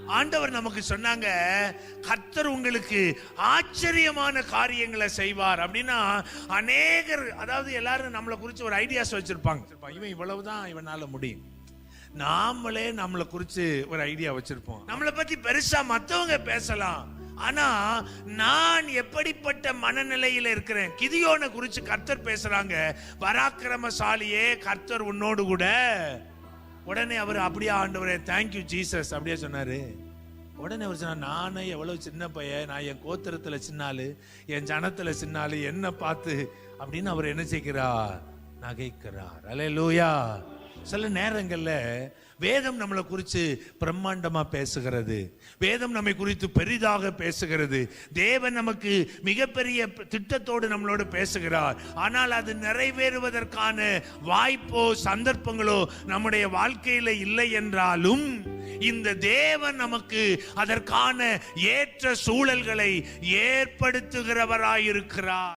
ஆண்டவர் நமக்கு சொன்னாங்க, கர்த்தர் உங்களுக்கு ஆச்சரியமான காரியங்களை செய்வார் அப்படின்னா, அநேகர், அதாவது எல்லாரும் நம்மளை குறித்து ஒரு ஐடியாஸ் வச்சிருப்பாங்க. இவன் இவ்வளவுதான் இவனால முடியும். நாமளே நம்மளை குறித்து ஒரு ஐடியா வச்சிருப்போம். நம்மளை பத்தி பெருசா மத்தவங்க பேசலாம், ஆனா நான் எப்படிப்பட்ட மனநிலையில இருக்கிறேன். கிதியோனை குறித்து கர்த்தர் பேசுறாங்க, பராக்கிரமசாலியே கர்த்தர் உன்னோடு கூட. உடனே அவர் அப்படியே ஆண்டவரே தேங்க்யூ ஜீசஸ் அப்படியே சொன்னாரு. உடனே அவர் சொன்னார், நானே எவ்வளவு சின்ன பையன், நான் என் கோத்திரத்துல சின்னாலு, என் ஜனத்துல சின்னாலு, என்ன பார்த்து அப்படின்னு அவர் என்ன செய்கிறார், நகைக்கிறார். அல்லேலூயா. சில நேரங்கள்ல வேதம் நம்மளை குறித்து பிரம்மாண்டமா பேசுகிறது, வேதம் நம்மை குறித்து பெரிதாக பேசுகிறது, தேவன் நமக்கு மிகப்பெரிய திட்டத்தோடு நம்மளோடு பேசுகிறார். ஆனால் அது நிறைவேறுவதற்கான வாய்ப்போ சந்தர்ப்பங்களோ நம்முடைய வாழ்க்கையில இல்லை என்றாலும், இந்த தேவன் நமக்கு அதற்கான ஏற்ற சூழல்களை ஏற்படுத்துகிறவராயிருக்கிறார்.